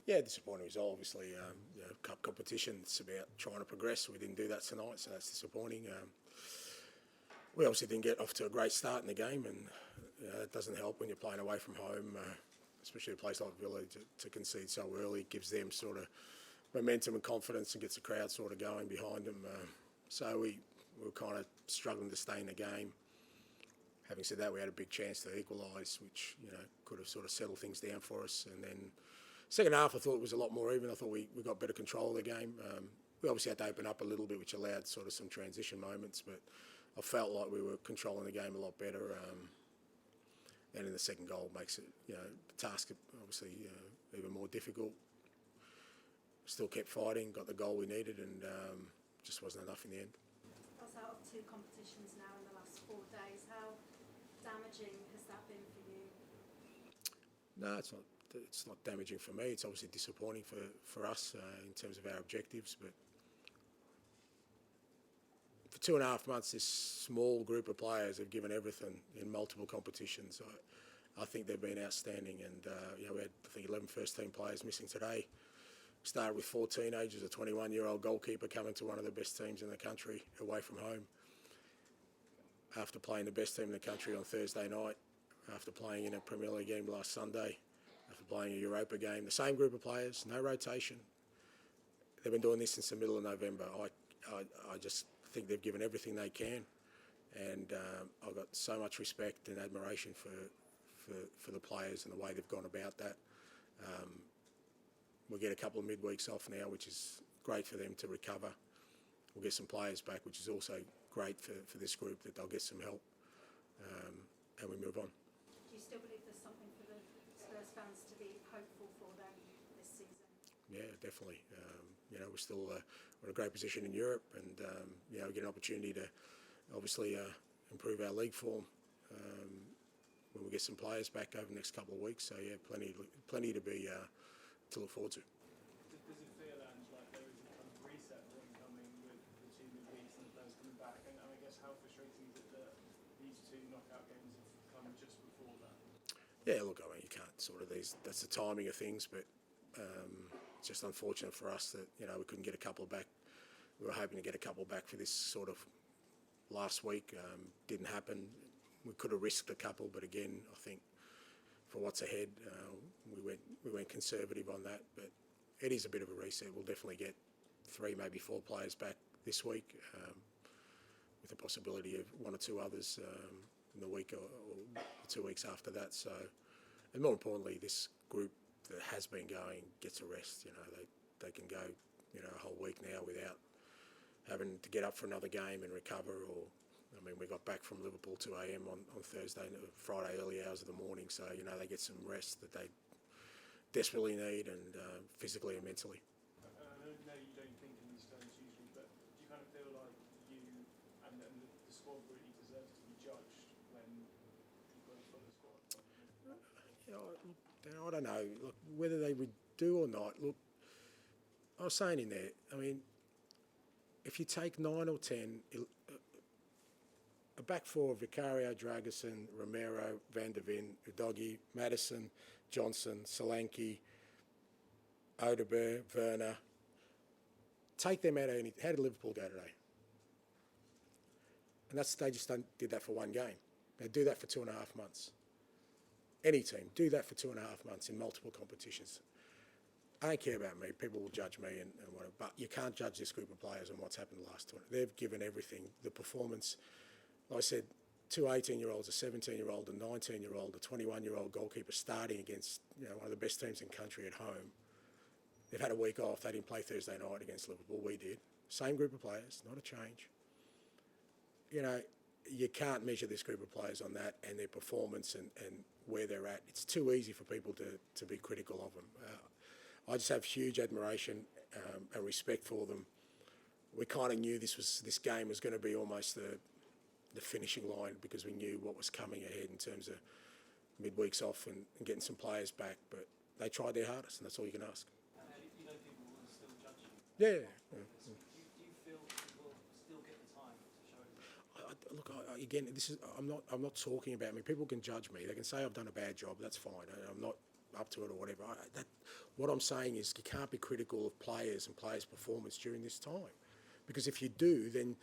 Yeah, disappointing result. Obviously, cup competition. It's about trying to progress. We didn't do that tonight, so that's disappointing. We obviously didn't get off to a great start in the game, and it doesn't help when you're playing away from home, especially a place like Villa, to concede so early. It gives them sort of momentum and confidence and gets the crowd sort of going behind them. So we were kind of struggling to stay in the game. Having said that, we had a big chance to equalise, which could have sort of settled things down for us. And then second half, I thought it was a lot more even. I thought we got better control of the game. We obviously had to open up a little bit, which allowed sort of some transition moments, but I felt like we were controlling the game a lot better. And in the second goal makes it, the task obviously even more difficult. Still kept fighting, got the goal we needed, and just wasn't enough in the end. That's out of 2 competitions now in the last 4 days. How damaging has that been for you? No, it's not. It's not damaging for me. It's obviously disappointing for us in terms of our objectives. But for 2.5 months, this small group of players have given everything in multiple competitions. I think they've been outstanding. And we had, I think, 11 first-team players missing today. Started with 4 teenagers, a 21-year-old goalkeeper coming to one of the best teams in the country away from home. After playing the best team in the country on Thursday night, after playing in a Premier League game last Sunday, after playing a Europa game, the same group of players, no rotation. They've been doing this since the middle of November. I just think they've given everything they can, and I've got so much respect and admiration for the players and the way they've gone about that. We'll get a couple of midweeks off now, which is great for them to recover. We'll get some players back, which is also great for this group, that they'll get some help, and we move on. Do you still believe there's something for the Spurs fans to be hopeful for them this season? Yeah, definitely. We're still in a great position in Europe, and we get an opportunity to obviously improve our league form when we get some players back over the next couple of weeks. So yeah, plenty to be to look forward to. Does it feel, Ange, like there is a kind of reset point coming with the 2 midweeks and the players coming back? And I guess how frustrating is it that these 2 knockout games have come just before that? Yeah, look, I mean, you can't sort of that's the timing of things, but it's just unfortunate for us that we couldn't get a couple back. We were hoping to get a couple back for this sort of last week. Didn't happen. We could have risked a couple, but again, I think for what's ahead, we went conservative on that. But it is a bit of a reset. We'll definitely get 3, maybe 4 players back this week, with the possibility of 1 or 2 others in the week or 2 weeks after that. So, and more importantly, this group that has been going gets a rest. They can go a whole week now without having to get up for another game and recover. Or we got back from Liverpool 2 a.m. on Thursday, Friday early hours of the morning. So they get some rest that they desperately need, and physically and mentally. I know you don't think in these terms usually, but do you kind of feel like you and the squad really deserves to be judged when you've got a full squad? I don't know. Look, whether they would do or not. Look, I was saying in there. If you take 9 or 10, a back 4 of Vicario, Dragusin, Romero, Van der Ven, Udogie, Maddison, Johnson, Solanke, Odegaard, Werner. Take them out of anything. How did Liverpool go today? And they just did that for 1 game. They do that for 2.5 months. Any team, do that for 2.5 months in multiple competitions. I don't care about me. People will judge me and whatever, but you can't judge this group of players on what's happened the last 2. They've given everything. The performance, like I said, 2 18-year-olds, a 17-year-old, a 19-year-old, a 21-year-old goalkeeper starting against one of the best teams in the country at home. They've had a week off. They didn't play Thursday night against Liverpool. We did. Same group of players, not a change. You can't measure this group of players on that and their performance and where they're at. It's too easy for people to be critical of them. I just have huge admiration and respect for them. We kind of knew this game was going to be almost the finishing line, because we knew what was coming ahead in terms of midweeks off and getting some players back. But they tried their hardest, and that's all you can ask. And you know people will still judge you? Yeah. Do you feel people still get the time to show it? Look, again, I'm not talking about me. People can judge me. They can say I've done a bad job. That's fine. up to it or whatever. What I'm saying is you can't be critical of players and players' performance during this time, because if you do, then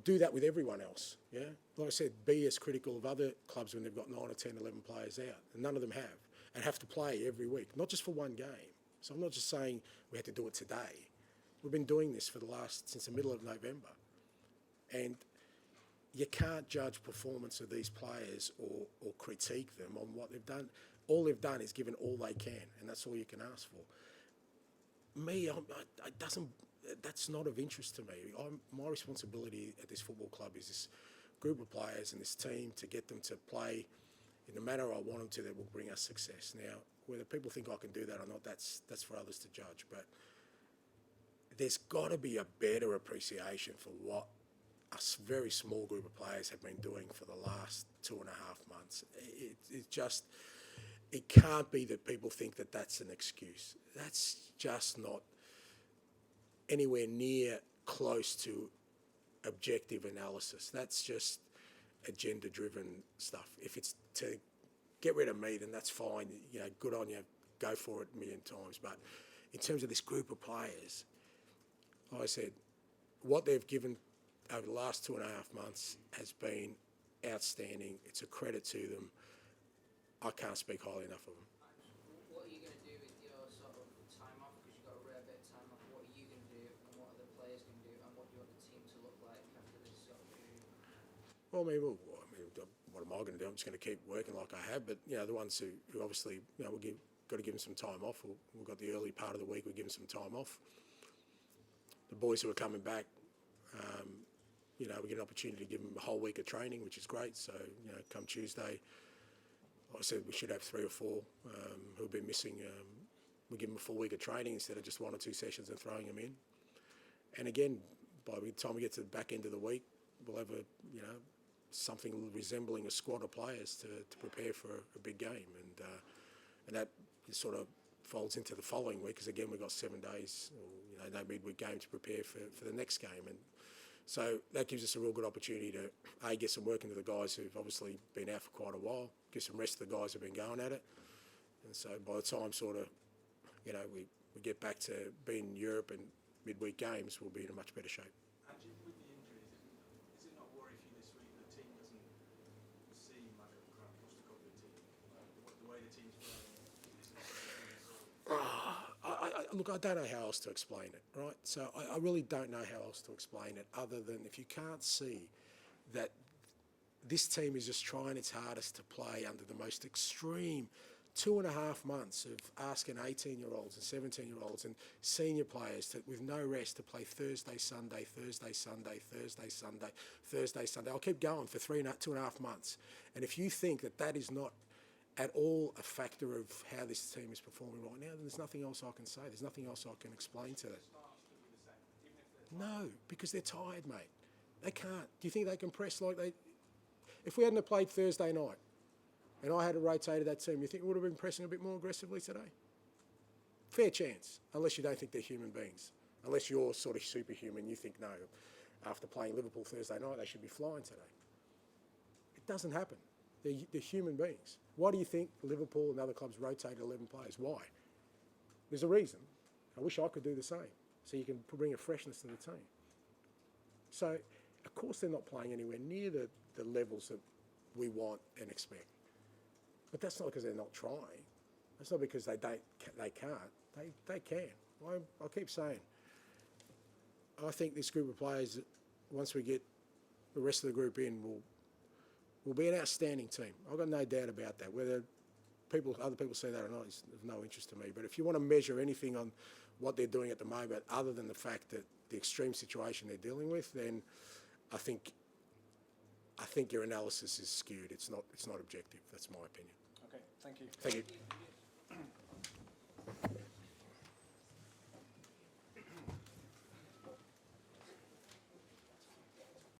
do that with everyone else. Yeah, like I said, be as critical of other clubs when they've got 9 or 10, 11 players out, and none of them have, and have to play every week, not just for one game. So I'm not just saying we had to do it today. We've been doing this since the middle of November, and you can't judge performance of these players or critique them on what they've done. All they've done is given all they can, and that's all you can ask for. That's not of interest to me. My responsibility at this football club is this group of players and this team to get them to play in the manner I want them to that will bring us success. Now, whether people think I can do that or not, that's for others to judge. But there's got to be a better appreciation for what a very small group of players have been doing for the last 2.5 months. It can't be that people think that that's an excuse. That's just not anywhere near close to objective analysis. That's just agenda-driven stuff. If it's to get rid of me, then that's fine. You know, good on you. Go for it a million times. But in terms of this group of players, like I said, what they've given over the last 2.5 months has been outstanding. It's a credit to them. I can't speak highly enough of them. What are you going to do with your sort of time off? Because you've got a rare bit of time off. What are you going to do, and what are the players going to do, and what do you want the team to look like after this sort of period? Well, what am I going to do? I'm just going to keep working like I have. But, the ones who obviously, got to give them some time off. We've got the early part of the week, we'll give them some time off. The boys who are coming back, we get an opportunity to give them a whole week of training, which is great. So, come Tuesday, like I said, we should have 3 or 4 who've been missing. We give them a full week of training instead of just 1 or 2 sessions and throwing them in. And again, by the time we get to the back end of the week, we'll have something resembling a squad of players to prepare for a big game, and that sort of folds into the following week, because again we've got 7 days, or no midweek game to prepare for the next game, and so that gives us a real good opportunity to get some work into the guys who've obviously been out for quite a while, give some rest to the guys who've been going at it, and so by the time we get back to being in Europe and midweek games, we'll be in a much better shape. Ange, with the injuries, is it not worry for you this week that the team doesn't seem like a kind of Postecoglou team? The way the team's playing? Look, I don't know how else to explain it, right? So I really don't know how else to explain it other than if you can't see that this team is just trying its hardest to play under the most extreme 2.5 months of asking 18-year-olds and 17-year-olds and senior players with no rest to play Thursday, Sunday, Thursday, Sunday, Thursday, Sunday, Thursday, Sunday. I'll keep going for 2.5 months. And if you think that is not at all a factor of how this team is performing right now, then there's nothing else I can say. There's nothing else I can explain to that. No, because they're tired, mate. They can't. Do you think they can press like they... If we hadn't played Thursday night and I had rotated that team, you think we would have been pressing a bit more aggressively today? Fair chance, unless you don't think they're human beings. Unless you're sort of superhuman, you think, no, after playing Liverpool Thursday night, they should be flying today. It doesn't happen. They're human beings. Why do you think Liverpool and other clubs rotate 11 players? Why? There's a reason. I wish I could do the same, so you can bring a freshness to the team. So, of course, they're not playing anywhere near the levels that we want and expect. But that's not because they're not trying. That's not because they can't. They can. I keep saying, I think this group of players, once we get the rest of the group in, will be an outstanding team. I've got no doubt about that. Whether other people say that or not is of no interest to me. But if you want to measure anything on what they're doing at the moment, other than the fact that the extreme situation they're dealing with, then I think your analysis is skewed. It's not objective. That's my opinion. Okay, thank you. Thank you. Thank you.